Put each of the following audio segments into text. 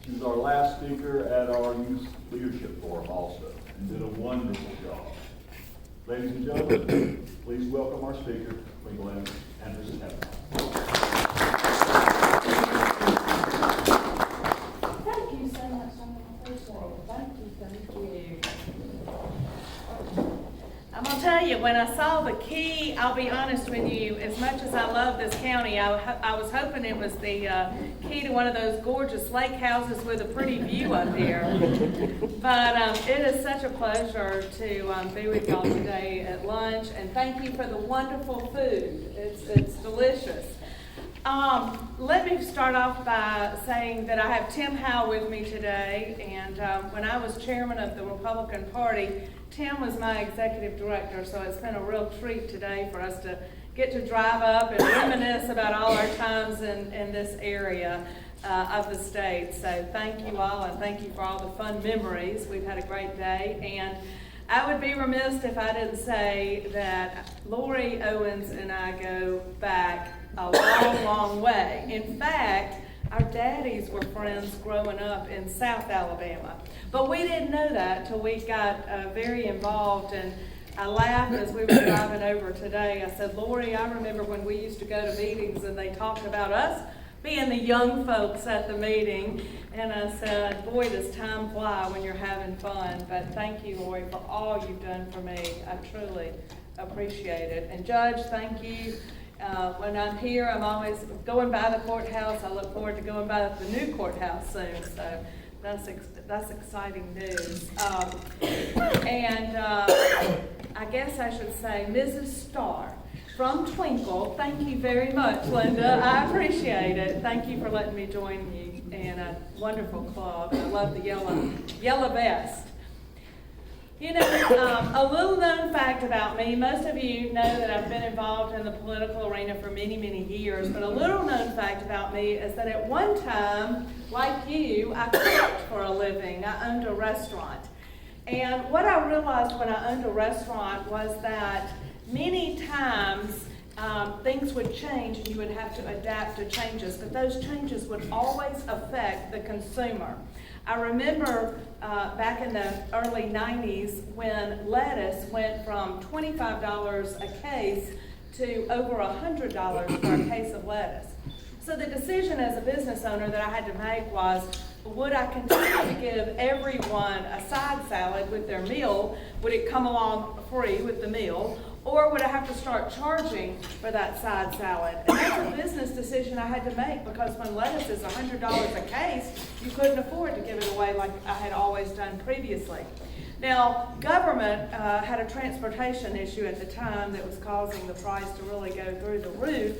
She was our last speaker at our youth leadership forum also, and did a wonderful job. Ladies and gentlemen, please welcome our speaker, Twinkle Cavanaugh. Thank you so much. I appreciate it. Thank you. I'm going to tell you, when I saw the key, I'll be honest with you, as much as I love this county, I was hoping it was the key to one of those gorgeous lake houses with a pretty view up here. But it is such a pleasure to be with y'all today at lunch, and thank you for the wonderful food. It's delicious. Let me start off by saying that I have Tim Howe with me today, and when I was chairman of the Republican Party, Tim was my executive director, so it's been a real treat today for us to get to drive up and reminisce about all our times in this area of the state. So thank you all, and thank you for all the fun memories. We've had a great day, and I would be remiss if I didn't say that Lori Owens and I go back a long, long way. In fact, our daddies were friends growing up in South Alabama. But we didn't know that till we got very involved, and I laughed as we were driving over today. I said, Lori, I remember when we used to go to meetings and they talked about us being the young folks at the meeting. And I said, boy, does time fly when you're having fun. But thank you, Lori, for all you've done for me. I truly appreciate it. And Judge, thank you. When I'm here, I'm always going by the courthouse. I look forward to going by the new courthouse soon. So that's exciting news. And I guess I should say, Mrs. Starr from Twinkle, thank you very much, Linda. I appreciate it. Thank you for letting me join you in a wonderful club. I love the yellow vest. You know, a little known fact about me, most of you know that I've been involved in the political arena for many, many years, but a little known fact about me is that at one time, like you, I cooked for a living. I owned a restaurant. And what I realized when I owned a restaurant was that many times things would change and you would have to adapt to changes, but those changes would always affect the consumer. I remember back in the early 90s when lettuce went from $25 a case to over $100 for a case of lettuce. So the decision as a business owner that I had to make was, would I continue to give everyone a side salad with their meal? Would it come along free with the meal? Or would I have to start charging for that side salad? And that's a business decision I had to make, because when lettuce is $100 a case, you couldn't afford to give it away like I had always done previously. Now, government had a transportation issue at the time that was causing the price to really go through the roof.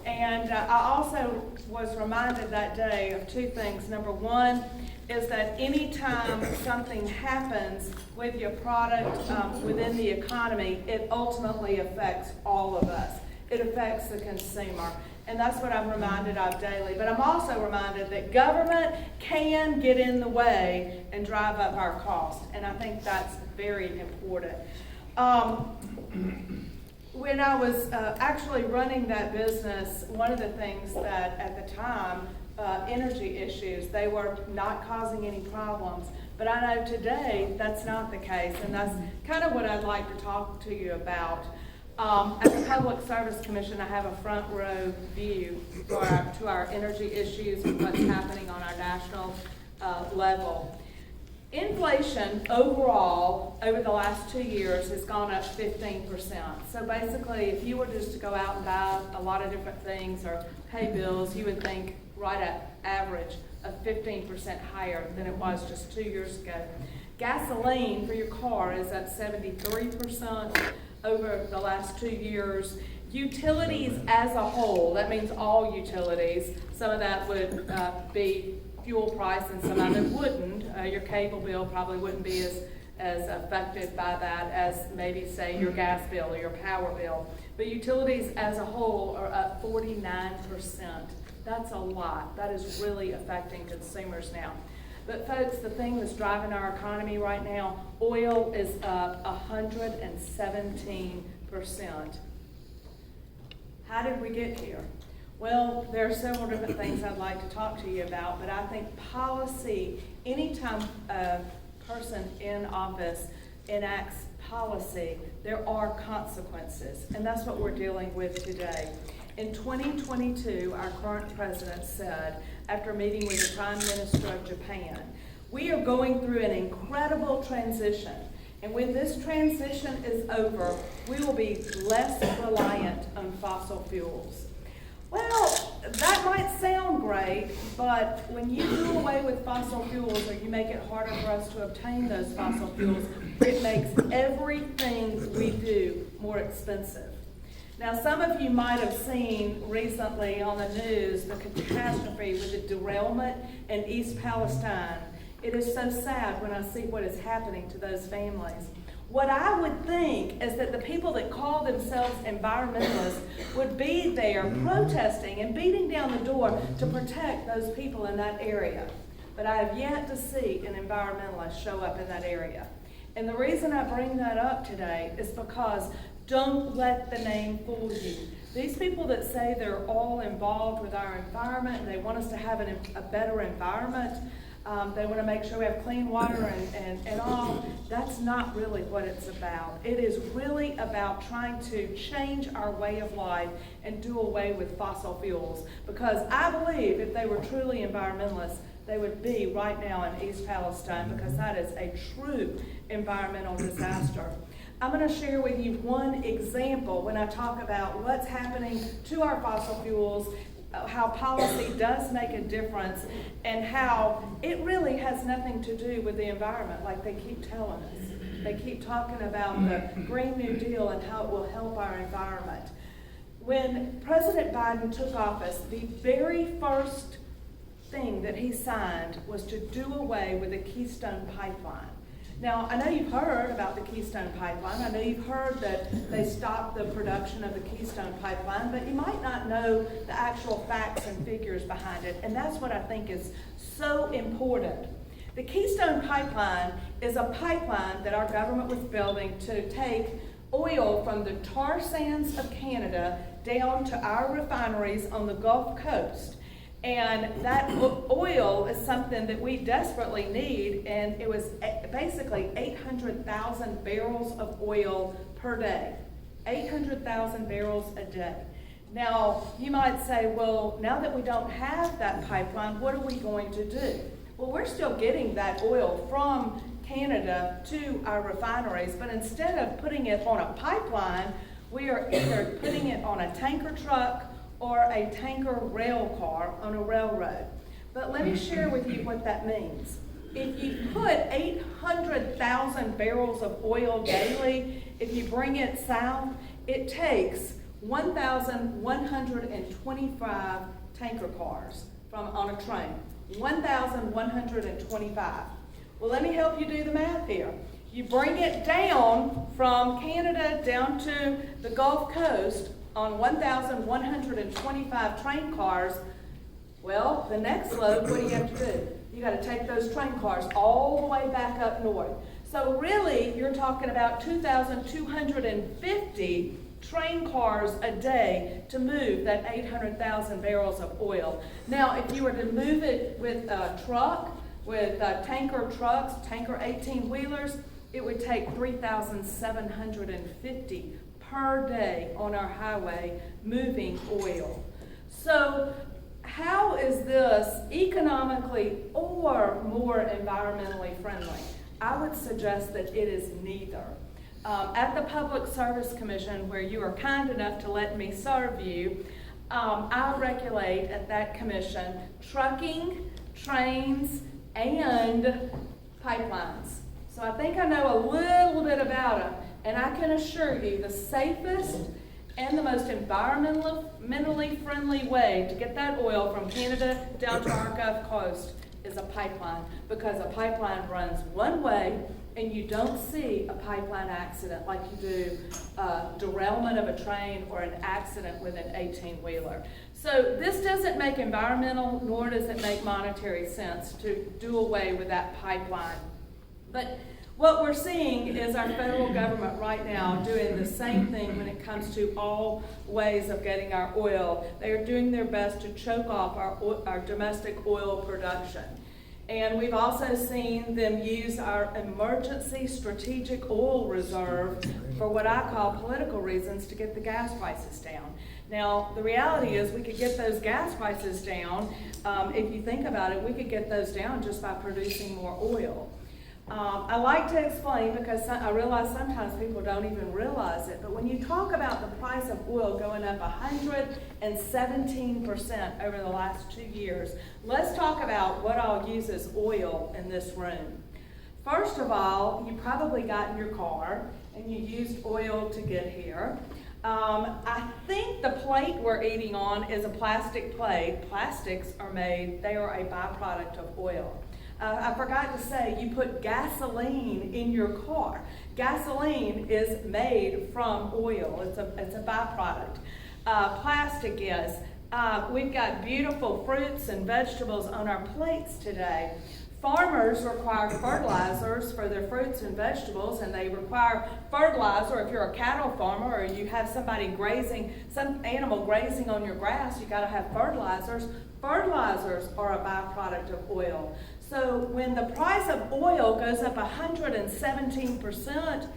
And I also was reminded that day of two things. Number one is that anytime something happens with your product within the economy, it ultimately affects all of us. It affects the consumer. And that's what I'm reminded of daily. But I'm also reminded that government can get in the way and drive up our costs. And I think that's very important. When I was actually running that business, one of the things that at the time, energy issues, they were not causing any problems. But I know today that's not the case, and that's kind of what I'd like to talk to you about. As a Public Service Commission, I have a front row view to our energy issues and what's happening on our national level. Inflation overall over the last 2 years has gone up 15%. So basically, if you were just to go out and buy a lot of different things or pay bills, you would think right at average of 15% higher than it was just 2 years ago. Gasoline for your car is up 73% over the last 2 years. Utilities as a whole, that means all utilities, some of that would be fuel price and some of it wouldn't. Your cable bill probably wouldn't be as affected by that as maybe, say, your gas bill or your power bill. But utilities as a whole are up 49%. That's a lot. That is really affecting consumers now. But folks, the thing that's driving our economy right now, oil is up 117%. How did we get here? Well, there are several different things I'd like to talk to you about, but I think policy, anytime a person in office enacts policy, there are consequences, and that's what we're dealing with today. In 2022, our current president said, after meeting with the Prime Minister of Japan, we are going through an incredible transition, and when this transition is over, we will be less reliant on fossil fuels. Well, that might sound great, but when you do away with fossil fuels or you make it harder for us to obtain those fossil fuels, it makes everything we do more expensive. Now, some of you might have seen recently on the news the catastrophe with the derailment in East Palestine. It is so sad when I see what is happening to those families. What I would think is that the people that call themselves environmentalists would be there protesting and beating down the door to protect those people in that area. But I have yet to see an environmentalist show up in that area. And the reason I bring that up today is because don't let the name fool you. These people that say they're all involved with our environment and they want us to have a better environment, they want to make sure we have clean water and all. That's not really what it's about. It is really about trying to change our way of life and do away with fossil fuels. Because I believe if they were truly environmentalists, they would be right now in East Palestine, because that is a true environmental disaster. I'm going to share with you one example when I talk about what's happening to our fossil fuels, how policy does make a difference, and how it really has nothing to do with the environment like they keep telling us. They keep talking about the Green New Deal and how it will help our environment. When President Biden took office, the very first thing that he signed was to do away with the Keystone Pipeline. Now, I know you've heard about the Keystone Pipeline. I know you've heard that they stopped the production of the Keystone Pipeline, but you might not know the actual facts and figures behind it, and that's what I think is so important. The Keystone Pipeline is a pipeline that our government was building to take oil from the tar sands of Canada down to our refineries on the Gulf Coast. And that oil is something that we desperately need, and it was basically 800,000 barrels of oil per day. 800,000 barrels a day. Now, you might say, well, now that we don't have that pipeline, what are we going to do? Well, we're still getting that oil from Canada to our refineries, but instead of putting it on a pipeline, we are either putting it on a tanker truck or a tanker rail car on a railroad. But let me share with you what that means. If you put 800,000 barrels of oil daily, if you bring it south, it takes 1,125 tanker cars on a train. 1,125. Well, let me help you do the math here. You bring it down from Canada down to the Gulf Coast on 1,125 train cars. Well, the next load, what do you have to do? You got to take those train cars all the way back up north. So really, you're talking about 2,250 train cars a day to move that 800,000 barrels of oil. Now, if you were to move it with a truck, with tanker trucks, tanker 18-wheelers, it would take 3,750 per day on our highway moving oil. So how is this economically or more environmentally friendly? I would suggest that it is neither. At the Public Service Commission, where you are kind enough to let me serve you, I regulate at that commission trucking, trains, and pipelines. So I think I know a little bit about them, and I can assure you the safest and the most environmentally friendly way to get that oil from Canada down to our Gulf Coast is a pipeline, because a pipeline runs one way and you don't see a pipeline accident like you do derailment of a train or an accident with an 18-wheeler. So this doesn't make environmental nor does it make monetary sense to do away with that pipeline. But what we're seeing is our federal government right now doing the same thing when it comes to all ways of getting our oil. They are doing their best to choke off our domestic oil production. And we've also seen them use our emergency strategic oil reserve for what I call political reasons to get the gas prices down. Now, the reality is we could get those gas prices down. If you think about it, we could get those down just by producing more oil. I like to explain because I realize sometimes people don't even realize it, but when you talk about the price of oil going up 117% over the last 2 years, let's talk about what all uses oil in this room. First of all, you probably got in your car and you used oil to get here. I think the plate we're eating on is a plastic plate. Plastics are made, they are a byproduct of oil. I forgot to say, you put gasoline in your car. Gasoline is made from oil. It's a byproduct. Plastic is. We've got beautiful fruits and vegetables on our plates today. Farmers require fertilizers for their fruits and vegetables, and they require fertilizer if you're a cattle farmer or you have somebody grazing, some animal grazing on your grass, you got to have fertilizers. Fertilizers are a byproduct of oil. So when the price of oil goes up 117%,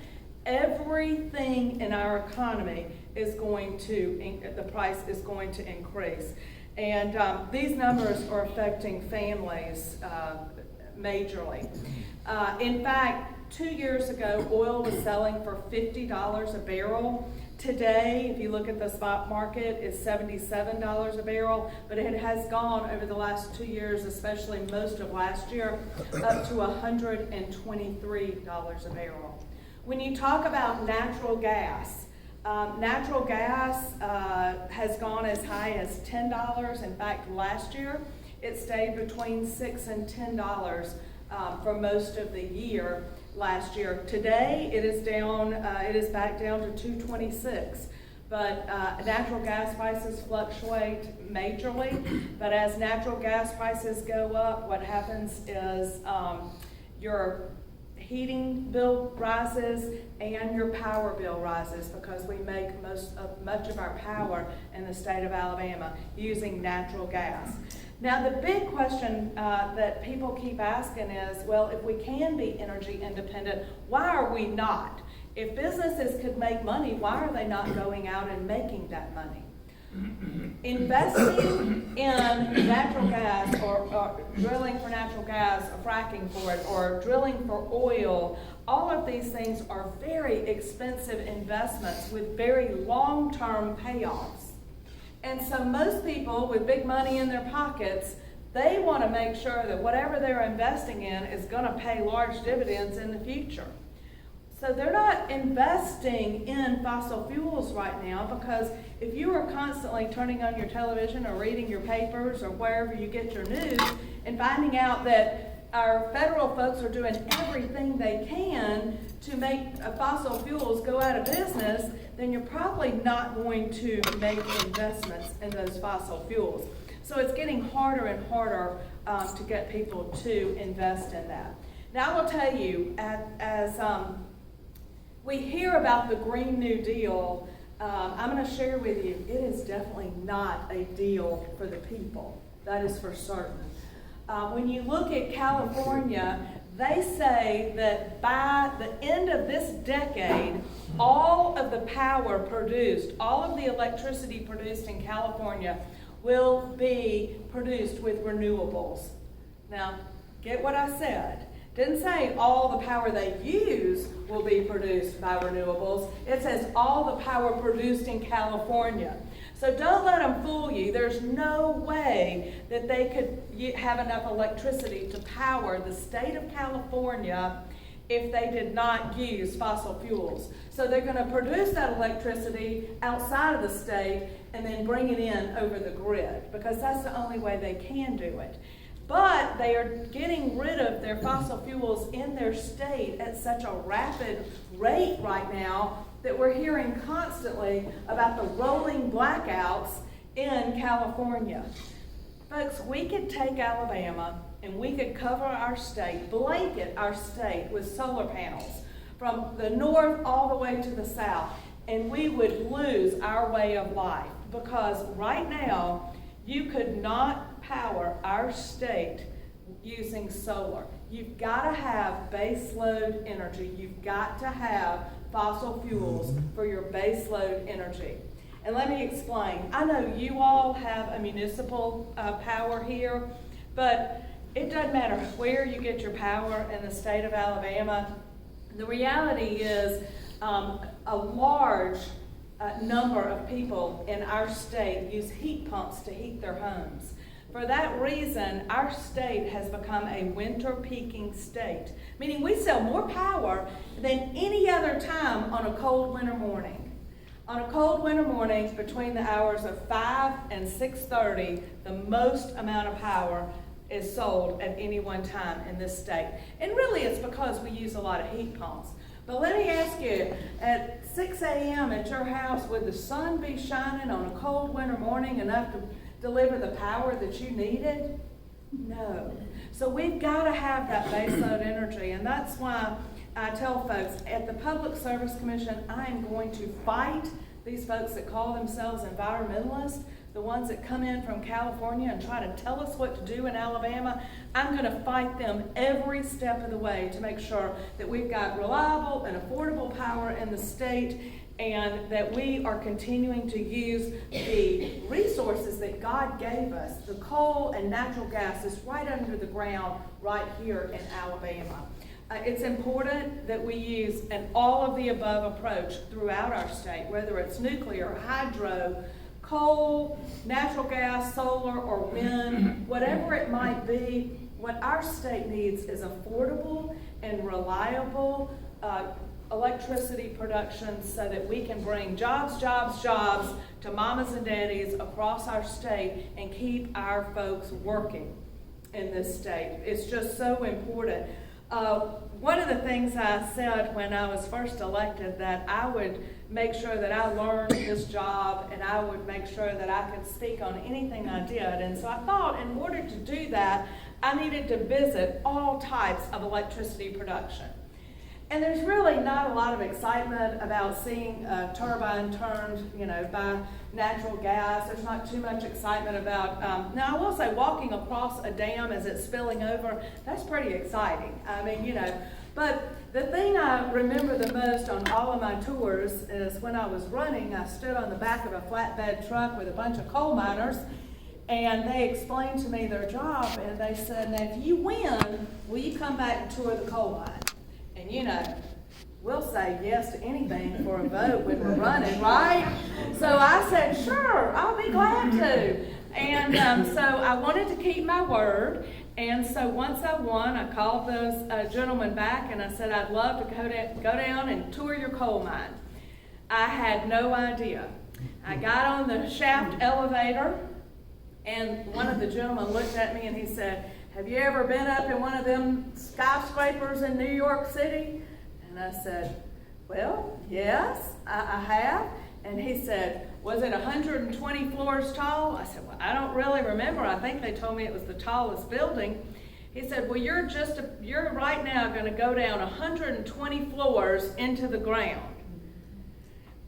everything in our economy is going to, the price is going to increase. And these numbers are affecting families majorly. In fact, 2 years ago, oil was selling for $50 a barrel. Today, if you look at the spot market, it's $77 a barrel, but it has gone over the last 2 years, especially most of last year, up to $123 a barrel. When you talk about natural gas has gone as high as $10. In fact, last year, it stayed between $6 and $10 for most of the year. Last year. Today it is down, it is back down to $2.26. But natural gas prices fluctuate majorly. But as natural gas prices go up, what happens is your heating bill rises and your power bill rises because we make much of our power in the state of Alabama using natural gas. Now, the big question that people keep asking is, well, if we can be energy independent, why are we not? If businesses could make money, why are they not going out and making that money? Investing in natural gas or drilling for natural gas or fracking for it or drilling for oil, all of these things are very expensive investments with very long-term payoffs. And so most people with big money in their pockets, they want to make sure that whatever they're investing in is going to pay large dividends in the future. So they're not investing in fossil fuels right now because if you are constantly turning on your television or reading your papers or wherever you get your news and finding out that our federal folks are doing everything they can to make fossil fuels go out of business, then you're probably not going to make investments in those fossil fuels. So it's getting harder and harder to get people to invest in that. Now I will tell you, as we hear about the Green New Deal, I'm going to share with you, it is definitely not a deal for the people. That is for certain. When you look at California, they say that by the end of this decade, all of the power produced, all of the electricity produced in California will be produced with renewables. Now, get what I said. Didn't say all the power they use will be produced by renewables. It says all the power produced in California. So don't let them fool you. There's no way that they could have enough electricity to power the state of California if they did not use fossil fuels. So they're going to produce that electricity outside of the state and then bring it in over the grid because that's the only way they can do it. But they are getting rid of their fossil fuels in their state at such a rapid rate right now that we're hearing constantly about the rolling blackouts in California. Folks, we could take Alabama and we could cover our state, blanket our state with solar panels from the north all the way to the south, and we would lose our way of life, because right now you could not power our state using solar. You've got to have base load energy. You've got to have fossil fuels for your base load energy. And let me explain. I know you all have a municipal power here, but it doesn't matter where you get your power in the state of Alabama. The reality is a large number of people in our state use heat pumps to heat their homes. For that reason, our state has become a winter peaking state, meaning we sell more power than any other time on a cold winter morning. On a cold winter morning, between the hours of 5 and 6:30, the most amount of power is sold at any one time in this state. And really it's because we use a lot of heat pumps. But let me ask you, at 6 a.m. at your house, would the sun be shining on a cold winter morning enough to deliver the power that you needed? No. So we've got to have that baseload energy, and that's why I tell folks, at the Public Service Commission, I am going to fight these folks that call themselves environmentalists, the ones that come in from California and try to tell us what to do in Alabama. I'm going to fight them every step of the way to make sure that we've got reliable and affordable power in the state, and that we are continuing to use the resources that God gave us. The coal and natural gas is right under the ground right here in Alabama. It's important that we use an all-of-the-above approach throughout our state, whether it's nuclear, hydro, coal, natural gas, solar, or wind, whatever it might be. What our state needs is affordable and reliable electricity production so that we can bring jobs to mamas and daddies across our state and keep our folks working in this state. It's just so important. One of the things I said when I was first elected, that I would make sure that I learned this job, and I would make sure that I could speak on anything I did. And so I thought, in order to do that, I needed to visit all types of electricity production. And there's really not a lot of excitement about seeing a turbine turned, by natural gas. There's not too much excitement about, now I will say walking across a dam as it's spilling over, that's pretty exciting. But the thing I remember the most on all of my tours is when I was running, I stood on the back of a flatbed truck with a bunch of coal miners, and they explained to me their job, and they said, now if you win, will you come back and tour the coal mine? And we'll say yes to anything for a vote when we're running, right? So I said, sure, I'll be glad to. And so I wanted to keep my word. And so once I won, I called those gentlemen back and I said, I'd love to go down and tour your coal mine. I had no idea. I got on the shaft elevator, and one of the gentlemen looked at me and he said, have you ever been up in one of them skyscrapers in New York City? And I said, well, yes, I have. And he said, was it 120 floors tall? I said, well, I don't really remember. I think they told me it was the tallest building. He said, well, you're right now going to go down 120 floors into the ground.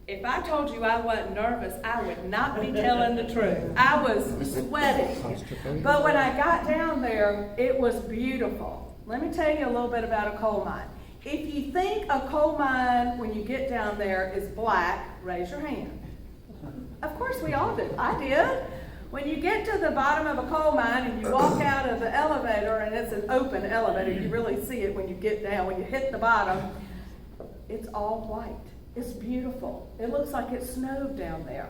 If I told you I wasn't nervous, I would not be telling the truth. I was sweating. But when I got down there, it was beautiful. Let me tell you a little bit about a coal mine. If you think a coal mine, when you get down there, is black, raise your hand. Of course we all do. I did. When you get to the bottom of a coal mine and you walk out of the elevator, and it's an open elevator, you really see it when you get down. When you hit the bottom, it's all white. It's beautiful. It looks like it snowed down there.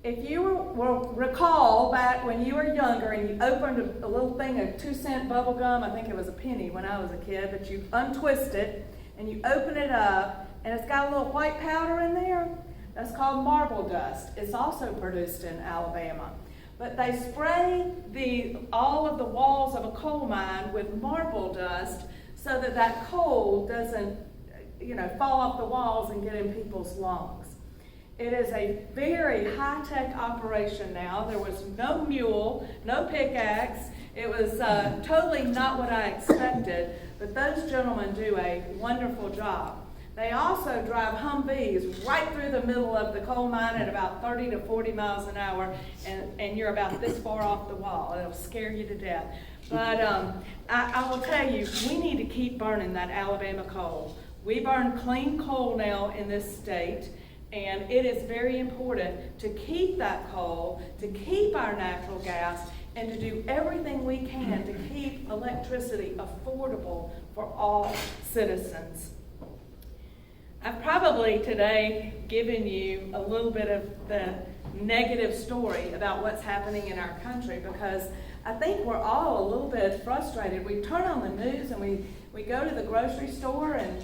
If you will recall back when you were younger and you opened a little thing of 2-cent bubble gum, I think it was a penny when I was a kid, but you untwist it and you open it up and it's got a little white powder in there, that's called marble dust. It's also produced in Alabama. But they spray all of the walls of a coal mine with marble dust so that coal doesn't fall off the walls and get in people's lungs. It is a very high-tech operation now. There was no mule, no pickaxe. It was totally not what I expected, but those gentlemen do a wonderful job. They also drive Humvees right through the middle of the coal mine at about 30 to 40 miles an hour, and you're about this far off the wall. It'll scare you to death. But I will tell you, we need to keep burning that Alabama coal. We burn clean coal now in this state, and it is very important to keep that coal, to keep our natural gas, and to do everything we can to keep electricity affordable for all citizens. I've probably today given you a little bit of the negative story about what's happening in our country, because I think we're all a little bit frustrated. We turn on the news and we go to the grocery store and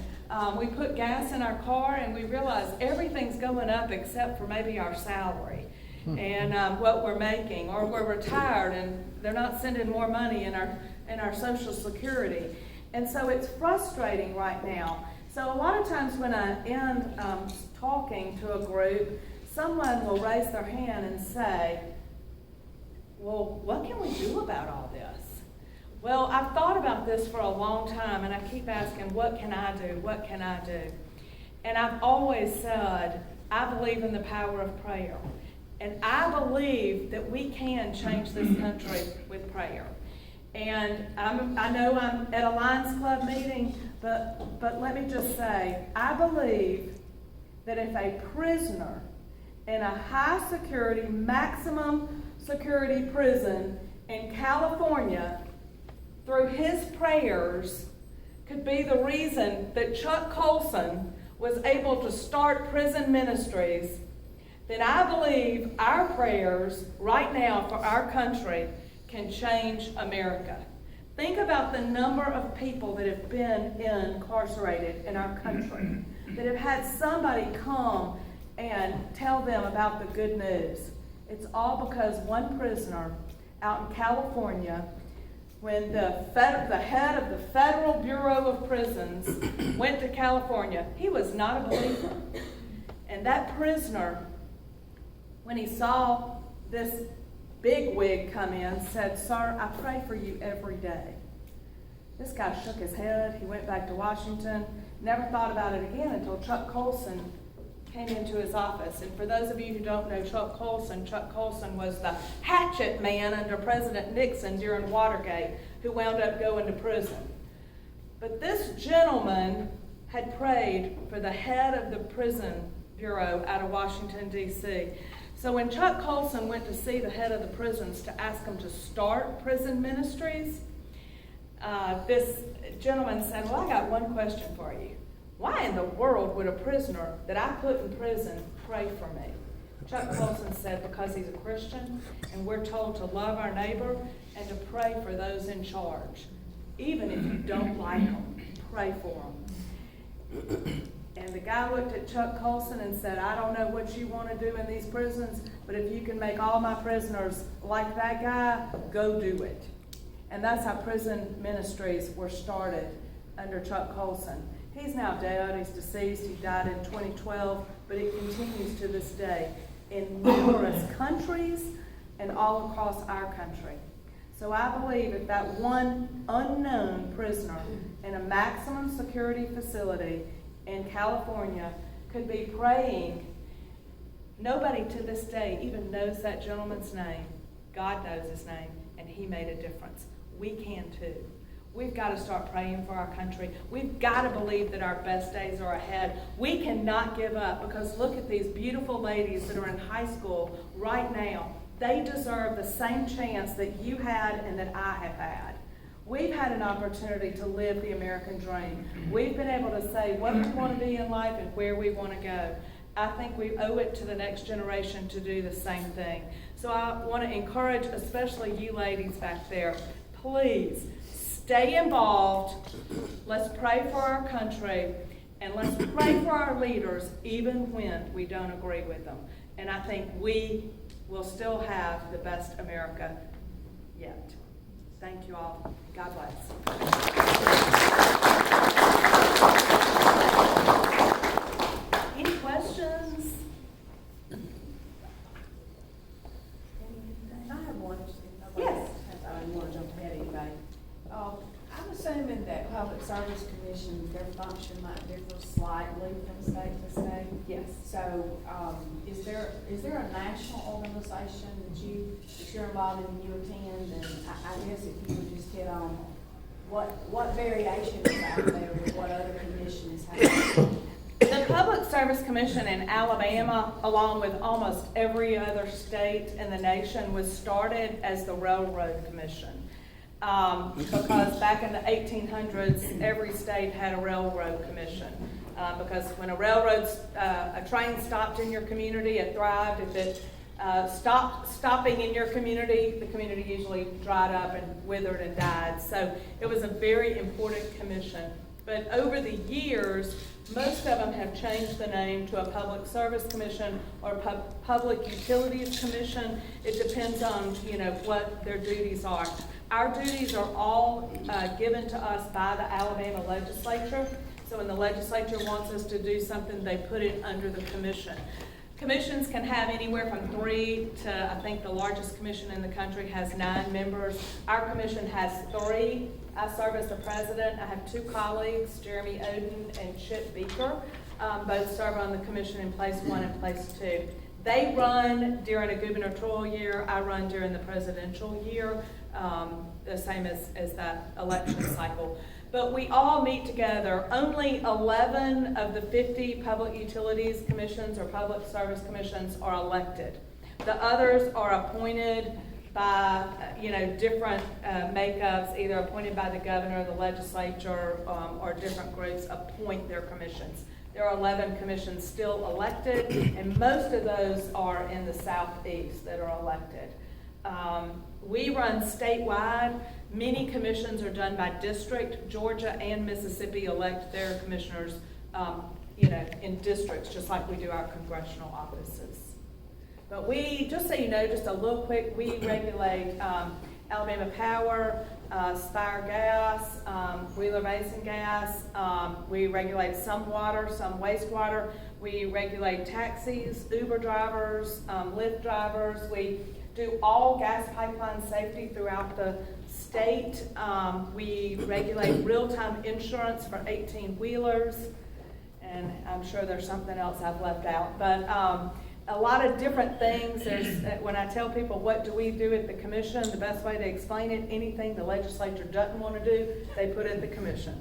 we put gas in our car and we realize everything's going up except for maybe our salary and what we're making, or we're retired and they're not sending more money in our Social Security. And so it's frustrating right now. So a lot of times when I end talking to a group, someone will raise their hand and say, well, what can we do about all this? Well, I've thought about this for a long time, and I keep asking, what can I do? What can I do? And I've always said, I believe in the power of prayer. And I believe that we can change this country with prayer. And I know I'm at a Lions Club meeting, but let me just say, I believe that if a prisoner in a high security, maximum security prison in California, through his prayers, could be the reason that Chuck Colson was able to start prison ministries, then I believe our prayers right now for our country can change America. Think about the number of people that have been incarcerated in our country, that have had somebody come and tell them about the good news. It's all because one prisoner out in California, when the head of the Federal Bureau of Prisons went to California, he was not a believer. And that prisoner, when he saw this big wig come in, said, "Sir, I pray for you every day." This guy shook his head. He went back to Washington, never thought about it again until Chuck Colson came into his office. And for those of you who don't know Chuck Colson was the hatchet man under President Nixon during Watergate, who wound up going to prison. But this gentleman had prayed for the head of the prison bureau out of Washington, D.C. So when Chuck Colson went to see the head of the prisons to ask him to start prison ministries, this gentleman said, "Well, I got one question for you. Why in the world would a prisoner that I put in prison pray for me?" Chuck Colson said, "Because he's a Christian, and we're told to love our neighbor and to pray for those in charge. Even if you don't like them, pray for them." And the guy looked at Chuck Colson and said, "I don't know what you want to do in these prisons, but if you can make all my prisoners like that guy, go do it." And that's how prison ministries were started under Chuck Colson. He's now dead, he's deceased, he died in 2012, but it continues to this day in numerous countries and all across our country. So I believe if that one unknown prisoner in a maximum security facility in California could be praying, nobody to this day even knows that gentleman's name. God knows his name, and he made a difference. We can too. We've got to start praying for our country. We've got to believe that our best days are ahead. We cannot give up, because look at these beautiful ladies that are in high school right now. They deserve the same chance that you had and that I have had. We've had an opportunity to live the American dream. We've been able to say what we want to be in life and where we want to go. I think we owe it to the next generation to do the same thing. So I want to encourage, especially you ladies back there, please stay involved. Let's pray for our country, and let's pray for our leaders even when we don't agree with them. And I think we will still have the best America yet. Thank you all. God bless. Any questions? assuming that public service commissions, their function might differ slightly from state to state. Yes. So, is there a national organization that you're involved in, you attend? And I guess if you would just hit on what variation is out there with what other commissions have. The Public Service Commission in Alabama, along with almost every other state in the nation, was started as the Railroad Commission. Because back in the 1800s, every state had a railroad commission. Because when a train stopped in your community, it thrived. If it stopped stopping in your community, the community usually dried up and withered and died. So it was a very important commission. But over the years, most of them have changed the name to a Public Service Commission or a Public Utilities Commission. It depends on, what their duties are. Our duties are all given to us by the Alabama legislature. So when the legislature wants us to do something, they put it under the commission. Commissions can have anywhere from 3 to, I think the largest commission in the country has 9 members. Our commission has 3. I serve as the president. I have 2 colleagues, Jeremy Oden and Chip Beaker. Both serve on the commission in place 1 and place 2. They run during a gubernatorial year. I run during the presidential year, the same as that election cycle. But we all meet together. Only 11 of the 50 public utilities commissions or public service commissions are elected. The others are appointed by, different makeups, either appointed by the governor, the legislature, or different groups appoint their commissions. There are 11 commissions still elected, and most of those are in the southeast that are elected. We run statewide. Many commissions are done by district. Georgia and Mississippi elect their commissioners, in districts, just like we do our congressional offices. But we, just so you know, just a little quick, we regulate Alabama Power, Spire Gas, Wheeler Basin Gas. We regulate some water, some wastewater. We regulate taxis, Uber drivers, Lyft drivers. We do all gas pipeline safety throughout the state. We regulate real-time insurance for 18-wheelers, and I'm sure there's something else I've left out. But a lot of different things. When I tell people what do we do at the commission, the best way to explain it, anything the legislature doesn't want to do, they put at the commission.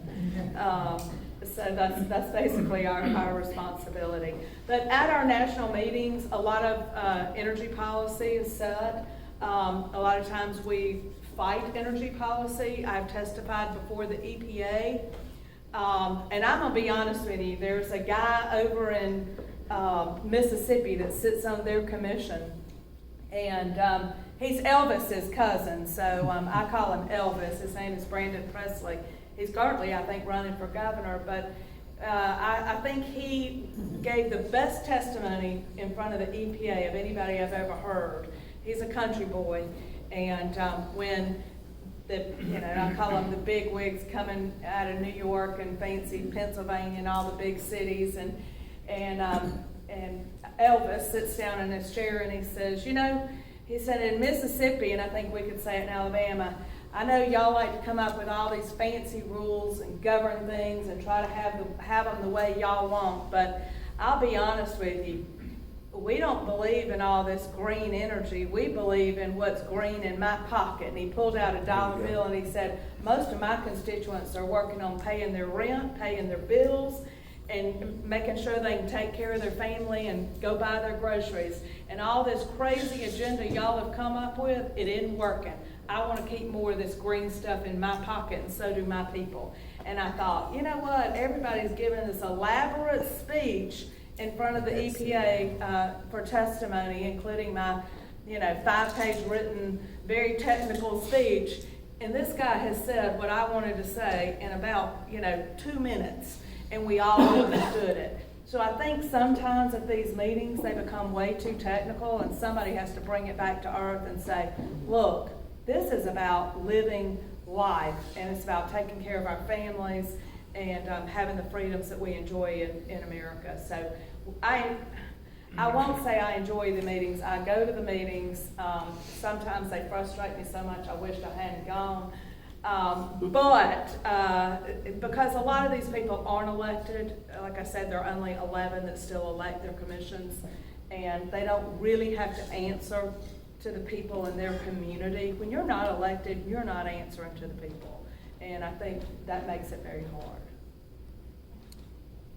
So that's basically our responsibility. But at our national meetings, a lot of energy policy is set. A lot of times we fight energy policy. I've testified before the EPA. And I'm going to be honest with you, there's a guy over in Mississippi that sits on their commission. And he's Elvis's cousin, so I call him Elvis. His name is Brandon Presley. He's currently, I think, running for governor, but I think he gave the best testimony in front of the EPA of anybody I've ever heard. He's a country boy, and when I call them the big wigs coming out of New York and fancy Pennsylvania and all the big cities, and Elvis sits down in his chair and he says, he said in Mississippi, and I think we could say it in Alabama, I know y'all like to come up with all these fancy rules and govern things and try to have them the way y'all want, but I'll be honest with you, we don't believe in all this green energy. We believe in what's green in my pocket. And he pulled out a dollar bill and he said, most of my constituents are working on paying their rent, paying their bills, and making sure they can take care of their family and go buy their groceries. And all this crazy agenda y'all have come up with, it isn't working. I want to keep more of this green stuff in my pocket, and so do my people. And I thought, you know what? Everybody's giving this elaborate speech in front of the EPA for testimony, including my, 5-page written, very technical speech. And this guy has said what I wanted to say in about, 2 minutes, and we all understood it. So I think sometimes at these meetings they become way too technical, and somebody has to bring it back to earth and say, look, this is about living life, and it's about taking care of our families and having the freedoms that we enjoy in America. So I won't say I enjoy the meetings. I go to the meetings. Sometimes they frustrate me so much I wish I hadn't gone. Because a lot of these people aren't elected, like I said, there are only 11 that still elect their commissions, and they don't really have to answer to the people in their community. When you're not elected, you're not answering to the people, and I think that makes it very hard.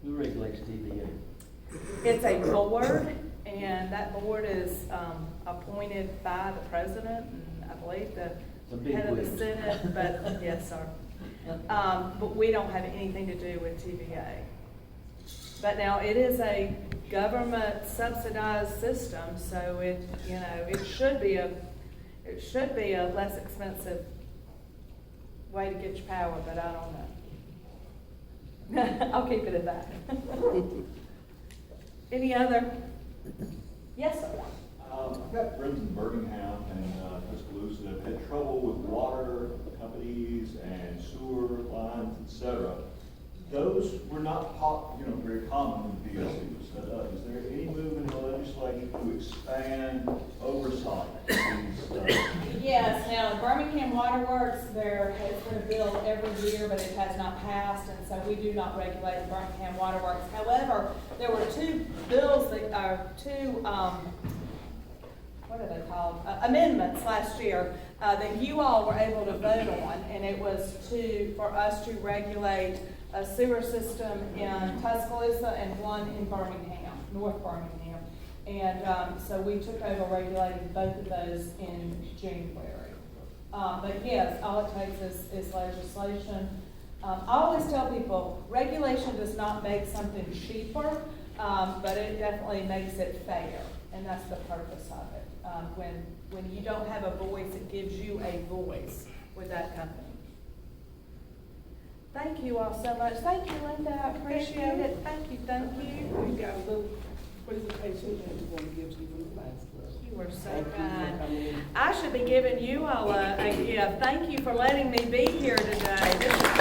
Who regulates TVA? It's a board, and that board is appointed by the president, and I believe the Some big head of the wigs. Senate, but, yes, sir. But we don't have anything to do with TVA. But now, it is a government subsidized system, so it, you know, it should be a less expensive way to get your power, but I don't know. I'll keep it at that. Any other? Yes, sir. I've got friends in Birmingham and Tuscaloosa that have had trouble with water companies and sewer lines, etc. Those were not very common when the PLC was set up. Is there any movement in the legislature to expand oversight of these? Yes, now, the Birmingham Waterworks, there has been a bill every year, but it has not passed, and so we do not regulate the Birmingham Waterworks. However, there were two bills that are what are they called? Amendments last year that you all were able to vote on, and it was for us to regulate a sewer system in Tuscaloosa and one in Birmingham, North Birmingham. And so we took over regulating both of those in January. But yes, all it takes is legislation. I always tell people, regulation does not make something cheaper, but it definitely makes it fair, and that's the purpose of it. When you don't have a voice, it gives you a voice with that company. Thank you all so much. Thank you, Linda. I appreciate it. Thank you, thank you. We got a little presentation that we want to give to you from the Lions Club. You were so Thank you for kind. coming in. I should be giving you all a gift. Thank you for letting me be here today. This is